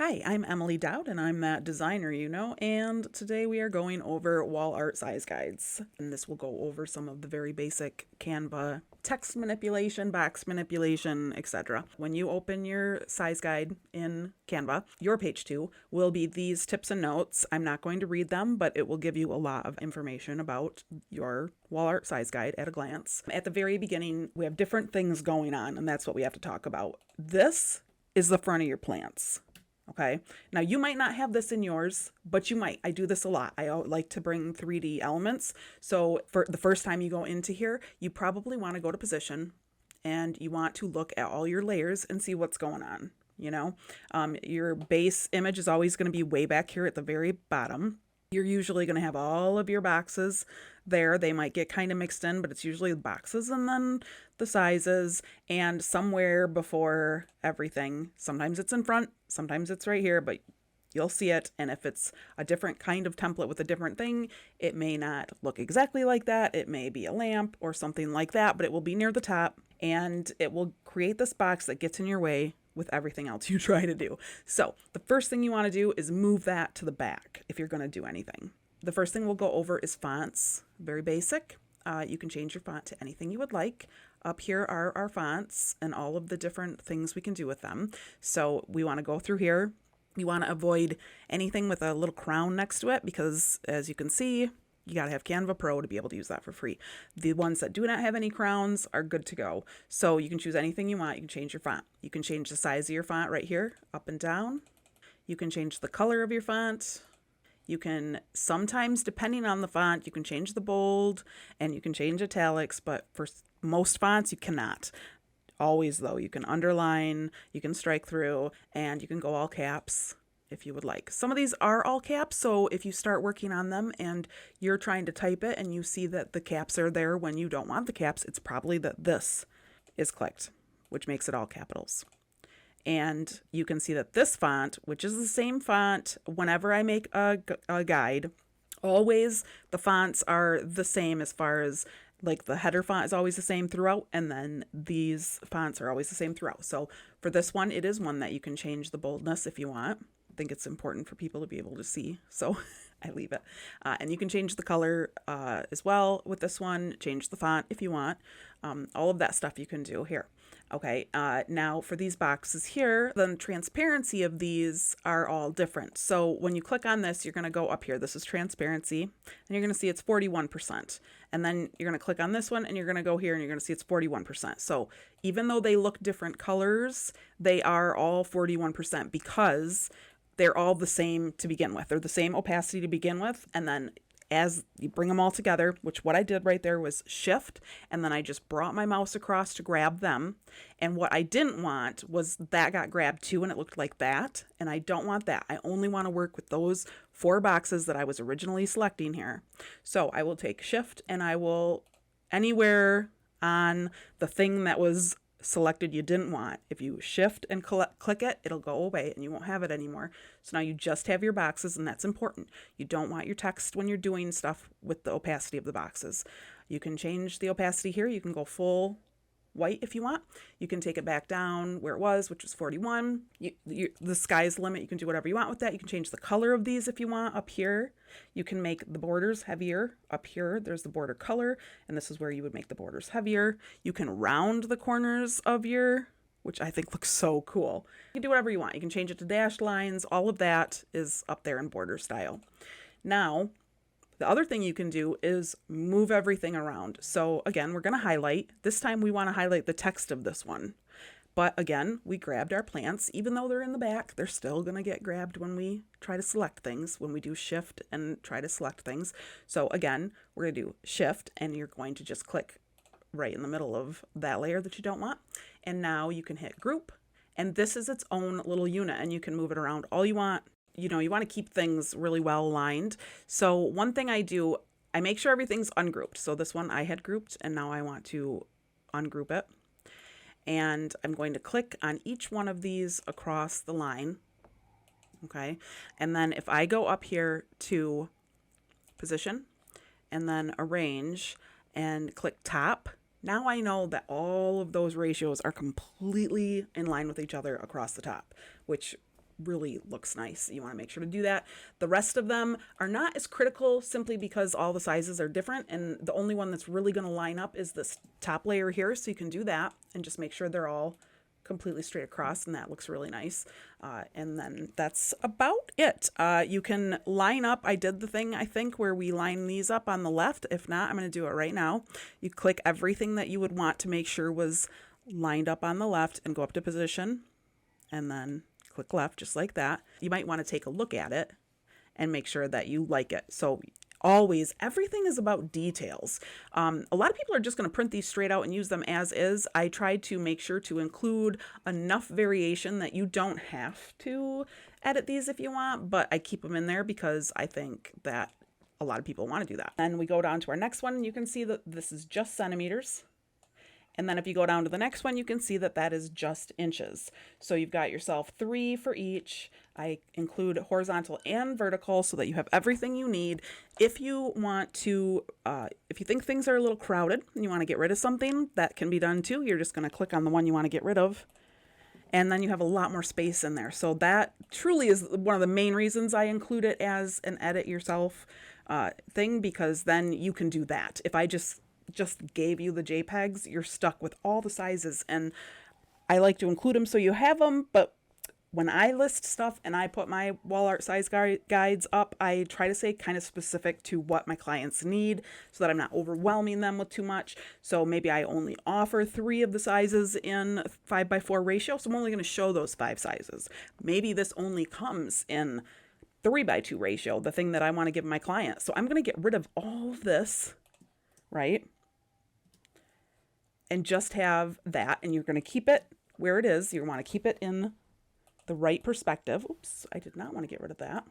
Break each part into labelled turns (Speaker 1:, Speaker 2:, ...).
Speaker 1: Hi, I'm Emily Dowd and I'm that designer you know, and today we are going over wall art size guides. And this will go over some of the very basic Canva text manipulation, box manipulation, etc. When you open your size guide in Canva, your page 2 will be these tips and notes. I'm not going to read them, but it will give you a lot of information about your wall art size guide at a glance. At the very beginning, we have different things going on, and that's what we have to talk about. This is the front of your plants. Okay, now you might not have this in yours, but you might. I do this a lot. I like to bring 3D elements. So for the first time you go into here, you probably want to go to position and you want to look at all your layers and see what's going on. Your base image is always going to be way back here at the very bottom. You're usually going to have all of your boxes there. They might get kind of mixed in, but it's usually the boxes and then the sizes and somewhere before everything. Sometimes it's in front, sometimes it's right here, but you'll see it. And if it's a different kind of template with a different thing, it may not look exactly like that. It may be a lamp or something like that, but it will be near the top and it will create this box that gets in your way with everything else you try to do. So the first thing you want to do is move that to the back if you're going to do anything. The first thing we'll go over is fonts, very basic. You can change your font to anything you would like. Up here are our fonts and all of the different things we can do with them. So we want to go through here. You want to avoid anything with a little crown next to it because, as you can see, you got to have Canva Pro to be able to use that for free. The ones that do not have any crowns are good to go. So you can choose anything you want. You can change your font. You can change the size of your font right here, up and down. You can change the color of your font. You can sometimes, depending on the font, you can change the bold and you can change italics, but for most fonts, you cannot. Always, though, you can underline, you can strike through, and you can go all caps if you would like. Some of these are all caps, so if you start working on them and you're trying to type it and you see that the caps are there when you don't want the caps, it's probably that this is clicked, which makes it all capitals. And you can see that this font, which is the same font whenever I make a guide, always the fonts are the same as far as like the header font is always the same throughout, and then these fonts are always the same throughout. So for this one, it is one that you can change the boldness if you want. I think it's important for people to be able to see, so I leave it. And you can change the color as well with this one, change the font if you want. All of that stuff you can do here. Okay, now for these boxes here, the transparency of these are all different. So when you click on this, you're going to go up here. This is transparency, and you're going to see it's 41%. And then you're going to click on this one, and you're going to go here, and you're going to see it's 41%. So even though they look different colors, they are all 41% because they're all the same to begin with. They're the same opacity to begin with, and then as you bring them all together, which what I did right there was shift, and then I just brought my mouse across to grab them. And what I didn't want was that got grabbed too and it looked like that, and I don't want that. I only want to work with those 4 boxes that I was originally selecting here. So I will take shift and I will anywhere on the thing that was selected you didn't want. If you shift and click it, it'll go away and you won't have it anymore. So now you just have your boxes, and that's important. You don't want your text when you're doing stuff with the opacity of the boxes. You can change the opacity here. You can go full white if you want. You can take it back down where it was, which was 41. The sky's the limit. You can do whatever you want with that. You can change the color of these if you want up here. You can make the borders heavier. Up here, there's the border color, and this is where you would make the borders heavier. You can round the corners of your, which I think looks so cool. You can do whatever you want. You can change it to dashed lines. All of that is up there in border style. Now, the other thing you can do is move everything around. So again, we're going to highlight. This time we want to highlight the text of this one. But again, we grabbed our plants. Even though they're in the back, they're still going to get grabbed when we try to select things, when we do shift and try to select things. So again, we're going to do shift, and you're going to just click right in the middle of that layer that you don't want. And now you can hit group. And this is its own little unit, and you can move it around all you want. You want to keep things really well aligned. So one thing I do, I make sure everything's ungrouped. So this one I had grouped, and now I want to ungroup it. And I'm going to click on each one of these across the line. Okay. And then if I go up here to position and then arrange and click top, now I know that all of those ratios are completely in line with each other across the top, which really looks nice. You want to make sure to do that. The rest of them are not as critical simply because all the sizes are different, and the only one that's really going to line up is this top layer here. So you can do that and just make sure they're all completely straight across, and that looks really nice. And then that's about it. You can line up. I did the thing, I think, where we line these up on the left. If not, I'm going to do it right now. You click everything that you would want to make sure was lined up on the left and go up to position, and then click left just like that. You might want to take a look at it and make sure that you like it. So always, everything is about details. A lot of people are just going to print these straight out and use them as is. I tried to make sure to include enough variation that you don't have to edit these if you want, but I keep them in there because I think that a lot of people want to do that. Then we go down to our next one. You can see that this is just centimeters. And then if you go down to the next one, you can see that that is just inches. So you've got yourself 3 for each. I include horizontal and vertical so that you have everything you need. If you want to, if you think things are a little crowded and you want to get rid of something, that can be done too. You're just going to click on the one you want to get rid of. And then you have a lot more space in there. So that truly is one of the main reasons I include it as an edit yourself thing, because then you can do that. If I just gave you the JPEGs, you're stuck with all the sizes, and I like to include them so you have them. But when I list stuff and I put my wall art size guides up, I try to say kind of specific to what my clients need so that I'm not overwhelming them with too much. So maybe I only offer 3 of the sizes in 5:4 ratio, so I'm only going to show those 5 sizes. Maybe this only comes in 3:2 ratio, the thing that I want to give my client. So I'm going to get rid of all of this, right? And just have that, and you're going to keep it where it is. You want to keep it in the right perspective. Oops, I did not want to get rid of that.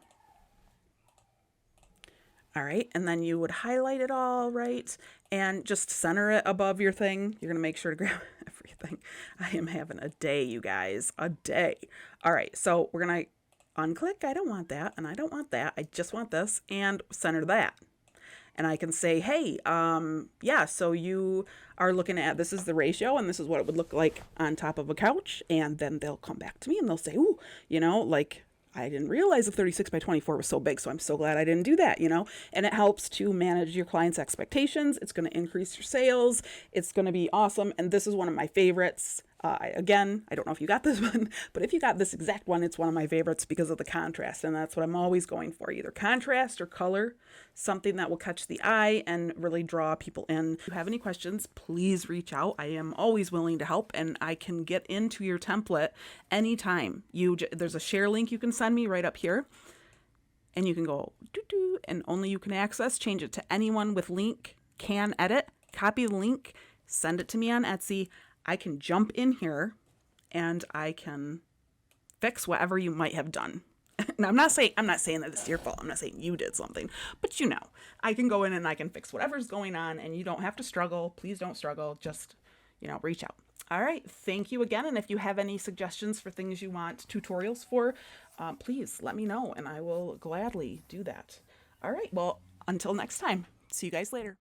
Speaker 1: All right, and then you would highlight it all, right, and just center it above your thing. You're going to make sure to grab everything. I am having a day, you guys, a day. All right, so we're going to unclick. I don't want that, and I don't want that. I just want this, and center that. And I can say, hey, yeah, so you are looking at, this is the ratio and this is what it would look like on top of a couch. And then they'll come back to me and they'll say, ooh, you know, like, I didn't realize the 36:24 was so big, so I'm so glad I didn't do that, you know. And it helps to manage your clients' expectations. It's going to increase your sales. It's going to be awesome. And this is one of my favorites. Again, I don't know if you got this one, but if you got this exact one, it's one of my favorites because of the contrast. And that's what I'm always going for, either contrast or color, something that will catch the eye and really draw people in. If you have any questions, please reach out. I am always willing to help, and I can get into your template anytime. There's a share link you can send me right up here, and you can go doo-doo, and only you can access, change it to anyone with link can edit, copy the link, send it to me on Etsy. I can jump in here and I can fix whatever you might have done. Now, I'm not saying that it's your fault. I'm not saying you did something, but you know, I can go in and I can fix whatever's going on, and you don't have to struggle. Please don't struggle. Just, you know, reach out. All right. Thank you again. And if you have any suggestions for things you want tutorials for, please let me know and I will gladly do that. All right. Well, until next time, see you guys later.